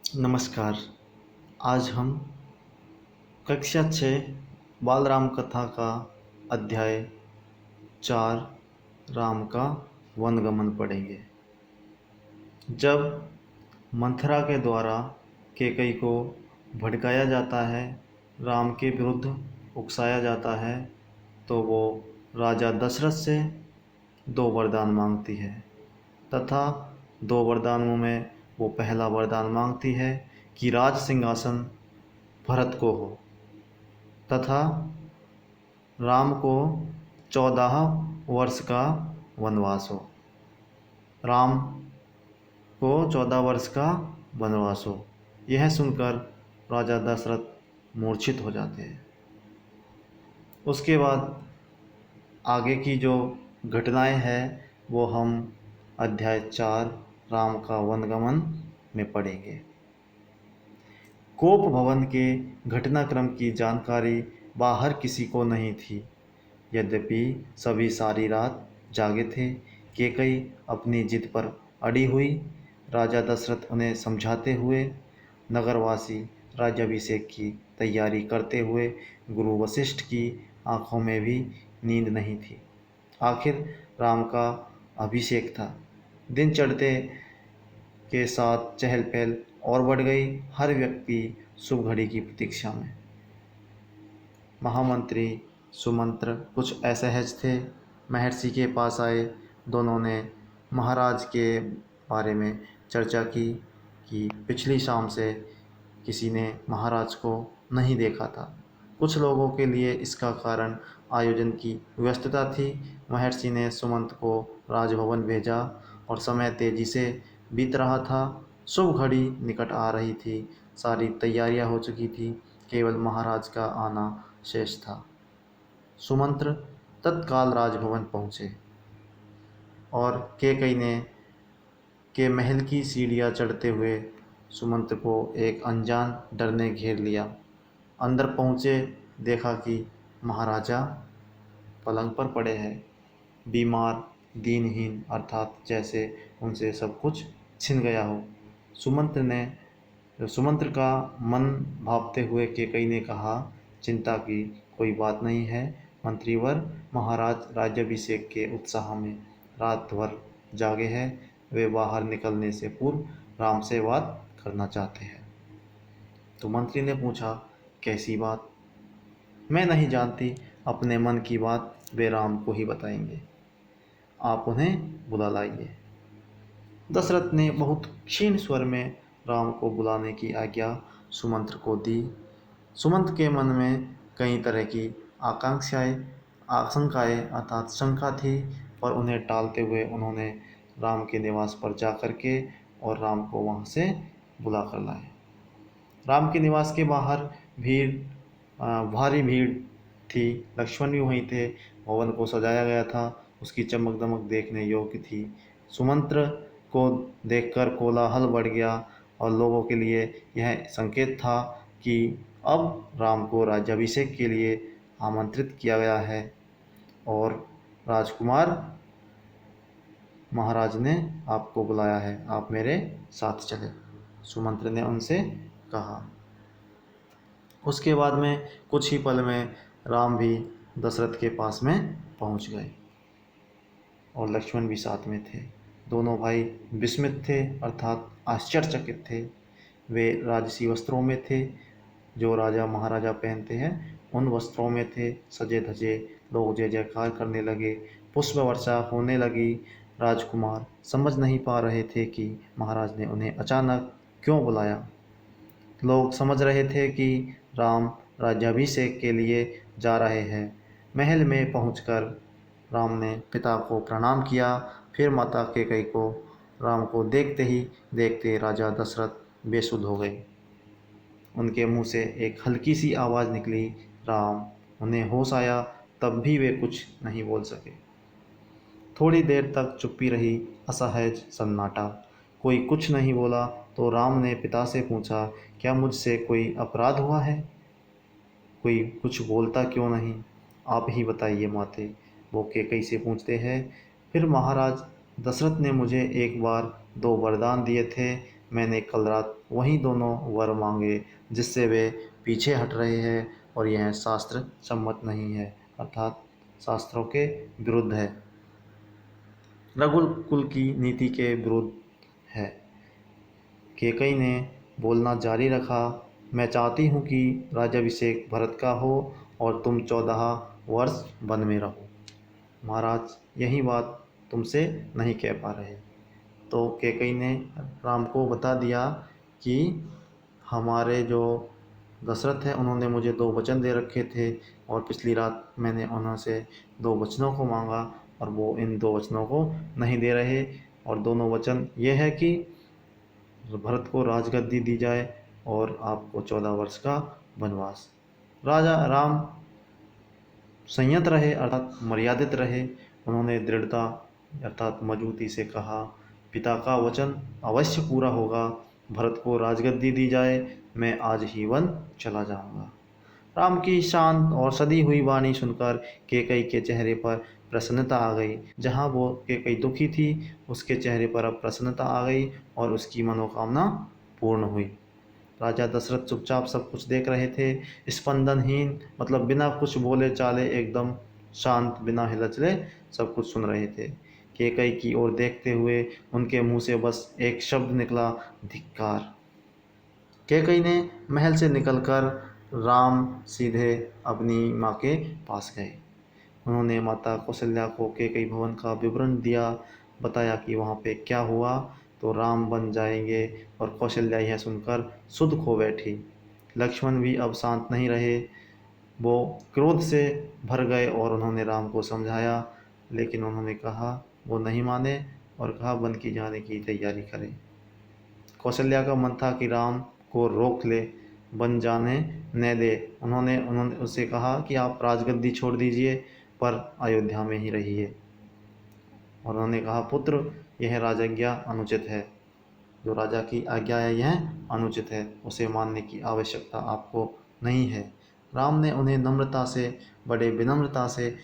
नमस्कार। आज हम कक्षा 6 बालराम कथा का अध्याय 4 राम का वनगमन पढ़ेंगे। जब मंथरा के द्वारा कैकई को भड़काया जाता है, राम के विरुद्ध उकसाया जाता है, तो वो राजा दशरथ से 2 वरदान मांगती है तथा 2 वरदानों में वो पहला वरदान मांगती है कि राज सिंहासन भरत को हो तथा राम को 14 वर्ष का वनवास हो। राम को 14 वर्ष का वनवास हो। यह सुनकर राजा दशरथ मूर्छित हो जाते हैं। उसके बाद आगे की जो घटनाएं हैं वो हम अध्याय 4 राम का वनगमन में पढ़ेंगे। कोप भवन के घटनाक्रम की जानकारी बाहर किसी को नहीं थी। यद्यपि सभी सारी रात जागे थे। कैकई अपनी जिद पर अड़ी हुई। राजा दशरथ उन्हें समझाते हुए नगरवासी राज्याभिषेक की तैयारी करते हुए गुरु वशिष्ठ की आंखों में भी नींद नहीं थी। आखिर राम का अभिषेक था। दिन चढ़ते के साथ चहल पहल और बढ़ गई। हर व्यक्ति शुभ घड़ी की प्रतीक्षा में। महामंत्री सुमंत्र कुछ असहज थे। महर्षि के पास आए। दोनों ने महाराज के बारे में चर्चा की कि पिछली शाम से किसी ने महाराज को नहीं देखा था। कुछ लोगों के लिए इसका कारण आयोजन की व्यस्तता थी। महर्षि ने सुमंत को राजभवन भेजा और समय तेजी से बीत रहा था। शुभ घड़ी निकट आ रही थी। सारी तैयारियां हो चुकी थी। केवल महाराज का आना शेष था। सुमंत्र तत्काल राजभवन पहुँचे और कैकई ने के महल की सीढ़ियाँ चढ़ते हुए सुमंत्र को एक अनजान डर ने घेर लिया। अंदर पहुँचे, देखा कि महाराजा पलंग पर पड़े हैं, बीमार, दीनहीन, अर्थात जैसे उनसे सब कुछ छिन गया हो। सुमंत्र का मन भांपते हुए कैकई ने कहा, चिंता की कोई बात नहीं है मंत्रीवर। महाराज राज्याभिषेक के उत्साह में रात भर जागे हैं। वे बाहर निकलने से पूर्व राम से बात करना चाहते हैं। तो मंत्री ने पूछा, कैसी बात? मैं नहीं जानती, अपने मन की बात वे राम को ही बताएंगे। आप उन्हें बुला लाइए। दशरथ ने बहुत क्षीण स्वर में राम को बुलाने की आज्ञा सुमंत्र को दी। सुमंत्र के मन में कई तरह की आशंकाएं अर्थात शंका थी, पर उन्हें टालते हुए उन्होंने राम के निवास पर जाकर के और राम को वहां से बुला कर लाए। राम के निवास के बाहर भारी भीड़ थी। लक्ष्मण भी वहीं थे। भवन को सजाया गया था। उसकी चमक दमक देखने योग्य थी। सुमंत्र को देखकर कोलाहल बढ़ गया और लोगों के लिए यह संकेत था कि अब राम को राज्याभिषेक के लिए आमंत्रित किया गया है और राजकुमार, महाराज ने आपको बुलाया है, आप मेरे साथ चले। सुमंत्र ने उनसे कहा। उसके बाद में कुछ ही पल में राम भी दशरथ के पास में पहुंच गए और लक्ष्मण भी साथ में थे। दोनों भाई विस्मित थे अर्थात आश्चर्यचकित थे। वे राजसी वस्त्रों में थे जो राजा महाराजा पहनते हैं, उन वस्त्रों में थे। सजे धजे लोग जय जयकार करने लगे। पुष्प वर्षा होने लगी। राजकुमार समझ नहीं पा रहे थे कि महाराज ने उन्हें अचानक क्यों बुलाया। लोग समझ रहे थे कि राम राज्याभिषेक के लिए जा रहे हैं। महल में पहुंचकर राम ने पिता को प्रणाम किया, फिर माता कैकई को। राम को देखते ही देखते राजा दशरथ बेसुध हो गए। उनके मुंह से एक हल्की सी आवाज़ निकली, राम। उन्हें होश आया, तब भी वे कुछ नहीं बोल सके। थोड़ी देर तक चुप्पी रही, असहज सन्नाटा। कोई कुछ नहीं बोला तो राम ने पिता से पूछा, क्या मुझसे कोई अपराध हुआ है? कोई कुछ बोलता क्यों नहीं? आप ही बताइए माते, वो कैकई से पूछते हैं। फिर महाराज दशरथ ने मुझे एक बार 2 वरदान दिए थे। मैंने कल रात वही दोनों वर मांगे जिससे वे पीछे हट रहे हैं और यह शास्त्र सम्मत नहीं है, अर्थात शास्त्रों के विरुद्ध है, रघुकुल की नीति के विरुद्ध है। केकई ने बोलना जारी रखा, मैं चाहती हूँ कि राज्याभिषेक भरत का हो और तुम 14 वर्ष वन में रहो। महाराज, यही बात तुमसे नहीं कह पा रहे। तो केकई ने राम को बता दिया कि हमारे जो दशरथ हैं उन्होंने मुझे 2 वचन दे रखे थे और पिछली रात मैंने उनसे 2 वचनों को मांगा और वो इन 2 वचनों को नहीं दे रहे। और दोनों वचन ये है कि भरत को राजगद्दी दी जाए और आपको 14 वर्ष का वनवास। राजा राम संयत रहे, अर्थात मर्यादित रहे। उन्होंने दृढ़ता अर्थात मजबूती से कहा, पिता का वचन अवश्य पूरा होगा, भरत को राजगद्दी दी जाए, मैं आज ही वन चला जाऊंगा। राम की शांत और सदी हुई वाणी सुनकर केकई के चेहरे पर प्रसन्नता आ गई। जहाँ वो केकई दुखी थी, उसके चेहरे पर अब प्रसन्नता आ गई और उसकी मनोकामना पूर्ण हुई। राजा दशरथ चुपचाप सब कुछ देख रहे थे, स्पंदनहीन, मतलब बिना कुछ बोले चाले एकदम शांत, बिना हिलचले सब कुछ सुन रहे थे। केकई की ओर देखते हुए उनके मुंह से बस एक शब्द निकला, धिक्कार। केकई ने महल से निकलकर राम सीधे अपनी माँ के पास गए। उन्होंने माता कौशल्या को केकई भवन का विवरण दिया, बताया कि वहाँ पे क्या हुआ तो राम बन जाएंगे। और कौशल्या यह सुनकर सुध खो बैठी। लक्ष्मण भी अब शांत नहीं रहे, वो क्रोध से भर गए और उन्होंने राम को समझाया, लेकिन उन्होंने कहा, वो नहीं माने और कहा वन की जाने की तैयारी करें। कौशल्या का मन था कि राम को रोक ले, बन जाने न दे। उन्होंने उन्होंने उससे कहा कि आप राजगद्दी छोड़ दीजिए पर अयोध्या में ही रहिए। और उन्होंने कहा, पुत्र, यह राजज्ञा अनुचित है, जो राजा की आज्ञा है यह अनुचित है, उसे मानने की आवश्यकता आपको नहीं है। राम ने उन्हें नम्रता से, बड़े विनम्रता से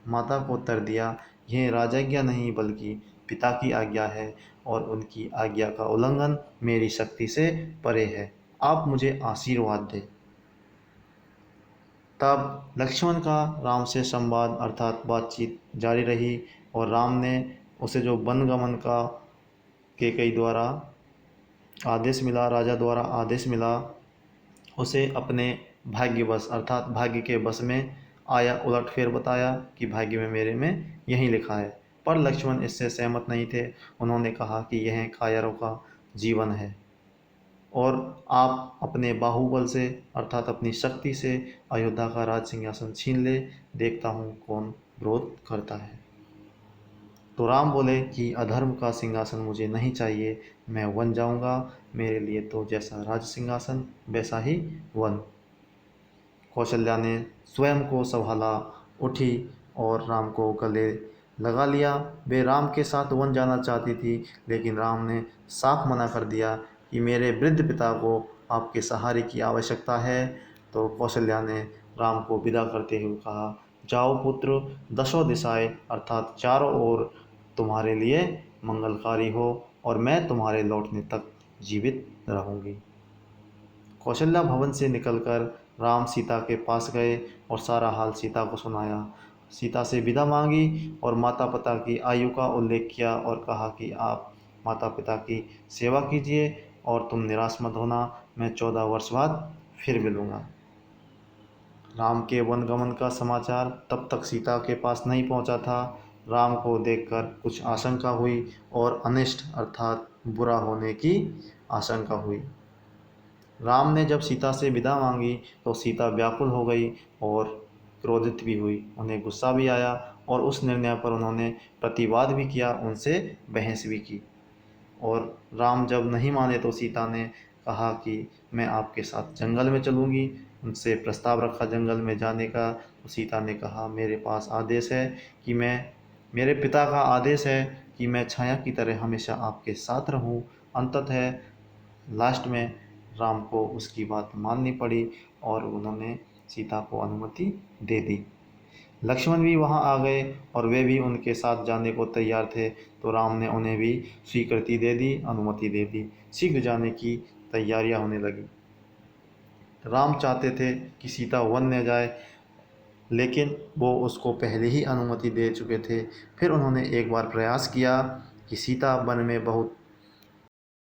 माता को उत्तर दिया, यह राजज्ञा नहीं बल्कि पिता की आज्ञा है और उनकी आज्ञा का उल्लंघन मेरी शक्ति से परे है, आप मुझे आशीर्वाद दें। तब लक्ष्मण का राम से संवाद अर्थात बातचीत जारी रही और राम ने उसे जो वनगमन का केकई द्वारा आदेश मिला, राजा द्वारा आदेश मिला, उसे अपने भाग्यवश अर्थात भाग्य के वश में आया उलटफेर बताया कि भाग्य में मेरे में यही लिखा है। पर लक्ष्मण इससे सहमत नहीं थे। उन्होंने कहा कि यह कायरों का जीवन है और आप अपने बाहुबल से अर्थात अपनी शक्ति से अयोध्या का राज सिंहासन छीन ले, देखता हूँ कौन विरोध करता है। तो राम बोले कि अधर्म का सिंहासन मुझे नहीं चाहिए, मैं वन जाऊंगा, मेरे लिए तो जैसा राज सिंहासन वैसा ही वन। कौशल्या ने स्वयं को संभाला, उठी और राम को गले लगा लिया। वे राम के साथ वन जाना चाहती थी, लेकिन राम ने साफ मना कर दिया कि मेरे वृद्ध पिता को आपके सहारे की आवश्यकता है। तो कौशल्या ने राम को विदा करते हुए कहा, जाओ पुत्र, दसों दिशाएं अर्थात चारों ओर तुम्हारे लिए मंगलकारी हो और मैं तुम्हारे लौटने तक जीवित रहूंगी। कौशल्या भवन से निकलकर राम सीता के पास गए और सारा हाल सीता को सुनाया। सीता से विदा मांगी और माता पिता की आयु का उल्लेख किया और कहा कि आप माता पिता की सेवा कीजिए और तुम निराश मत होना, मैं 14 वर्ष बाद फिर मिलूँगा। राम के वनगमन का समाचार तब तक सीता के पास नहीं पहुंचा था। राम को देखकर कुछ आशंका हुई और अनिष्ट अर्थात बुरा होने की आशंका हुई। राम ने जब सीता से विदा मांगी तो सीता व्याकुल हो गई और क्रोधित भी हुई, उन्हें गुस्सा भी आया और उस निर्णय पर उन्होंने प्रतिवाद भी किया, उनसे बहस भी की। और राम जब नहीं माने तो सीता ने कहा कि मैं आपके साथ जंगल में चलूँगी। उनसे प्रस्ताव रखा जंगल में जाने का, तो सीता ने कहा, मेरे पास आदेश है कि मेरे पिता का आदेश है कि मैं छाया की तरह हमेशा आपके साथ रहूं। अंततः लास्ट में राम को उसकी बात माननी पड़ी और उन्होंने सीता को अनुमति दे दी। लक्ष्मण भी वहां आ गए और वे भी उनके साथ जाने को तैयार थे, तो राम ने उन्हें भी स्वीकृति दे दी, अनुमति दे दी। शीघ्र जाने की तैयारियां होने लगी। राम चाहते थे कि सीता वन में जाए, लेकिन वो उसको पहले ही अनुमति दे चुके थे। फिर उन्होंने एक बार प्रयास किया कि सीता वन में बहुत